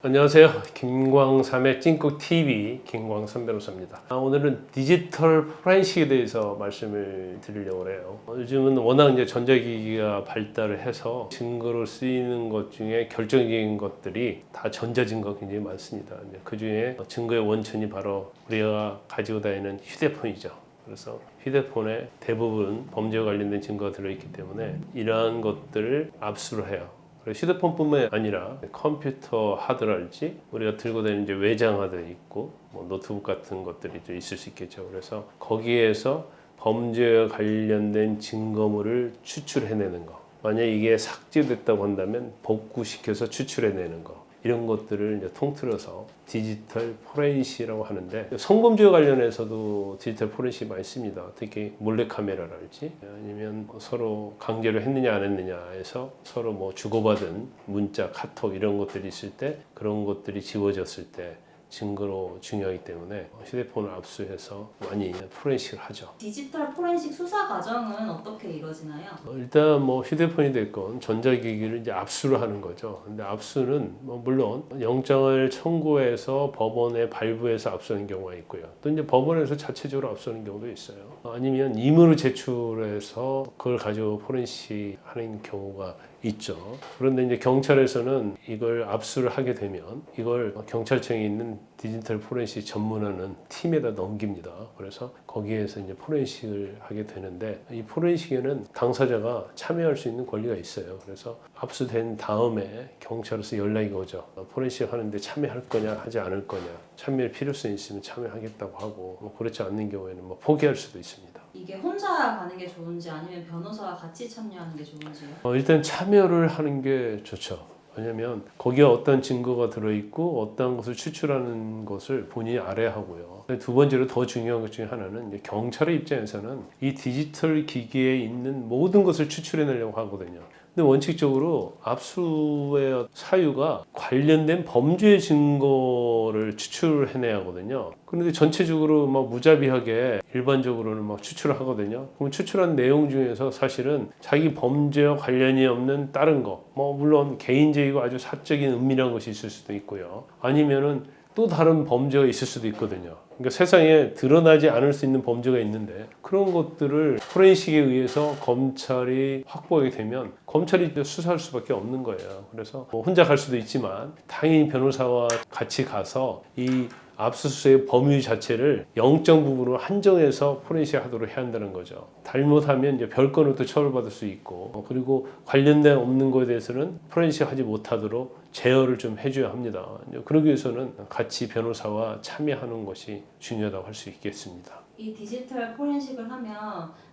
안녕하세요. 김광삼의 찐국TV 김광삼 변호사입니다. 오늘은 디지털 포렌식에 대해서 말씀을 드리려고 해요. 요즘은 워낙 이제 전자기기가 발달을 해서 증거로 쓰이는 것 중에 결정적인 것들이 다 전자증거가 굉장히 많습니다. 그 중에 증거의 원천이 바로 우리가 가지고 다니는 휴대폰이죠. 그래서 휴대폰에 대부분 범죄와 관련된 증거가 들어있기 때문에 이러한 것들을 압수를 해요. 휴대폰뿐만 아니라 컴퓨터 하드랄지 우리가 들고 다니는 이제 외장 하드 있고 뭐 노트북 같은 것들이 좀 있을 수 있겠죠. 그래서 거기에서 범죄와 관련된 증거물을 추출해내는 거. 만약 이게 삭제됐다고 한다면 복구시켜서 추출해내는 거. 이런 것들을 이제 통틀어서 디지털 포렌식이라고 하는데, 성범죄와 관련해서도 디지털 포렌식이 많이 씁니다. 특히 몰래카메라랄지 아니면 서로 강제로 했느냐 안 했느냐에서 서로 뭐 주고받은 문자, 카톡 이런 것들이 있을 때 그런 것들이 지워졌을 때 증거로 중요하기 때문에 휴대폰을 압수해서 많이 포렌식을 하죠. 디지털 포렌식 수사 과정은 어떻게 이루어지나요? 일단 뭐 휴대폰이 됐건 전자기기를 이제 압수를 하는 거죠. 근데 압수는 뭐 물론 영장을 청구해서 법원에 발부해서 압수하는 경우가 있고요. 또 이제 법원에서 자체적으로 압수하는 경우도 있어요. 아니면 임의로 제출해서 그걸 가지고 포렌식 하는 경우가 있죠. 그런데 이제 경찰에서는 이걸 압수를 하게 되면 이걸 경찰청에 있는 디지털 포렌식 전문하는 팀에다 넘깁니다. 그래서 거기에서 이제 포렌식을 하게 되는데, 이 포렌식에는 당사자가 참여할 수 있는 권리가 있어요. 그래서 압수된 다음에 경찰에서 연락이 오죠. 포렌식 하는데 참여할 거냐 하지 않을 거냐, 참여할 필요성이 있으면 참여하겠다고 하고, 뭐 그렇지 않는 경우에는 뭐 포기할 수도 있습니다. 이게 혼자 가는 게 좋은지 아니면 변호사와 같이 참여하는 게 좋은지요? 일단 참여를 하는 게 좋죠. 왜냐하면 거기에 어떤 증거가 들어있고 어떤 것을 추출하는 것을 본인이 알아야 하고요. 두 번째로 더 중요한 것 중에 하나는 이제 경찰의 입장에서는 이 디지털 기기에 있는 모든 것을 추출해내려고 하거든요. 근데 원칙적으로 압수의 사유가 관련된 범죄 증거를 추출해내야 하거든요. 그런데 전체적으로 막 무자비하게 일반적으로는 막 추출을 하거든요. 그럼 추출한 내용 중에서 사실은 자기 범죄와 관련이 없는 다른 거, 뭐 물론 개인적이고 아주 사적인 은밀한 것이 있을 수도 있고요. 아니면은 또 다른 범죄가 있을 수도 있거든요. 그러니까 세상에 드러나지 않을 수 있는 범죄가 있는데 그런 것들을 포렌식에 의해서 검찰이 확보하게 되면 검찰이 수사할 수밖에 없는 거예요. 그래서 뭐 혼자 갈 수도 있지만 당연히 변호사와 같이 가서 이 압수수색의 범위 자체를 영장 부분으로 한정해서 포렌식 하도록 해야 한다는 거죠. 잘못하면 이제 별건으로 또 처벌받을 수 있고, 그리고 관련된 없는 것에 대해서는 포렌식 하지 못하도록 제어를 좀 해줘야 합니다. 그러기 위해서는 같이 변호사와 참여하는 것이 중요하다고 할 수 있겠습니다. 이 디지털 포렌식을 하면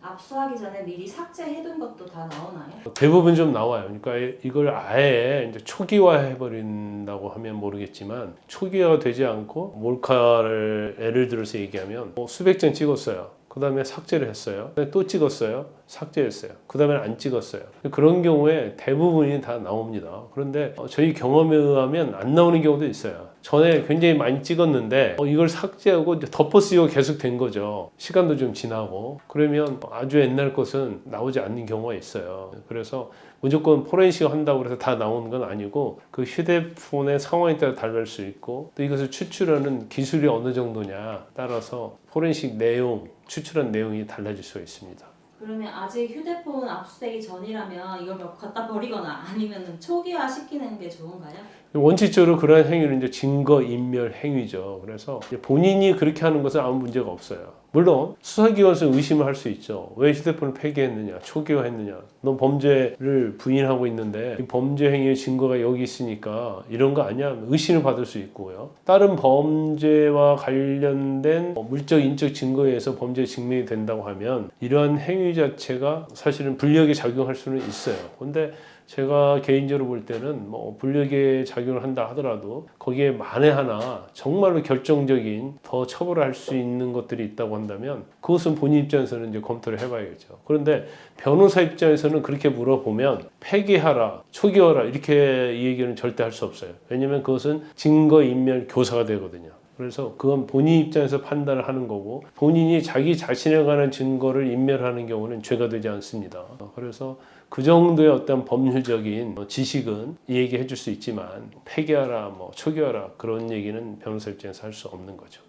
압수하기 전에 미리 삭제해둔 것도 다 나오나요? 대부분 좀 나와요. 그러니까 이걸 아예 이제 초기화해버린다고 하면 모르겠지만, 초기화가 되지 않고 몰카를 예를 들어서 얘기하면 뭐 수백 장 찍었어요. 그 다음에 삭제를 했어요. 또 찍었어요. 삭제했어요. 그 다음에 안 찍었어요. 그런 경우에 대부분이 다 나옵니다. 그런데 저희 경험에 의하면 안 나오는 경우도 있어요. 전에 굉장히 많이 찍었는데 이걸 삭제하고 이제 덮어쓰기가 계속 된 거죠. 시간도 좀 지나고 그러면 아주 옛날 것은 나오지 않는 경우가 있어요. 그래서 무조건 포렌식 한다고 해서 다 나오는 건 아니고 그 휴대폰의 상황에 따라 다를 수 있고, 또 이것을 추출하는 기술이 어느 정도냐 따라서 포렌식 내용, 추출한 내용이 달라질 수가 있습니다. 그러면 아직 휴대폰 압수되기 전이라면 이걸 막 갖다 버리거나 아니면 초기화 시키는 게 좋은가요? 원칙적으로 그러한 행위는 이제 증거인멸 행위죠. 그래서 본인이 그렇게 하는 것은 아무 문제가 없어요. 물론 수사기관에서 의심을 할 수 있죠. 왜 휴대폰을 폐기했느냐, 초기화했느냐. 넌 범죄를 부인하고 있는데 이 범죄 행위의 증거가 여기 있으니까 이런 거 아니야? 의심을 받을 수 있고요. 다른 범죄와 관련된 물적, 인적 증거에 의해서 범죄에 증명이 된다고 하면 이러한 행위 자체가 사실은 불리하게 작용할 수는 있어요. 근데 제가 개인적으로 볼 때는 뭐 불리하게 작용을 한다 하더라도 거기에 만에 하나 정말로 결정적인 더 처벌할 수 있는 것들이 있다고 한다면 그것은 본인 입장에서는 이제 검토를 해봐야겠죠. 그런데 변호사 입장에서는 그렇게 물어보면 폐기하라, 초기화하라 이렇게 이 얘기는 절대 할 수 없어요. 왜냐하면 그것은 증거인멸 교사가 되거든요. 그래서 그건 본인 입장에서 판단을 하는 거고 본인이 자기 자신에 관한 증거를 인멸하는 경우는 죄가 되지 않습니다. 그래서 그 정도의 어떤 법률적인 지식은 얘기해 줄 수 있지만 폐기하라, 초기화라 그런 얘기는 변호사 입장에서 할 수 없는 거죠.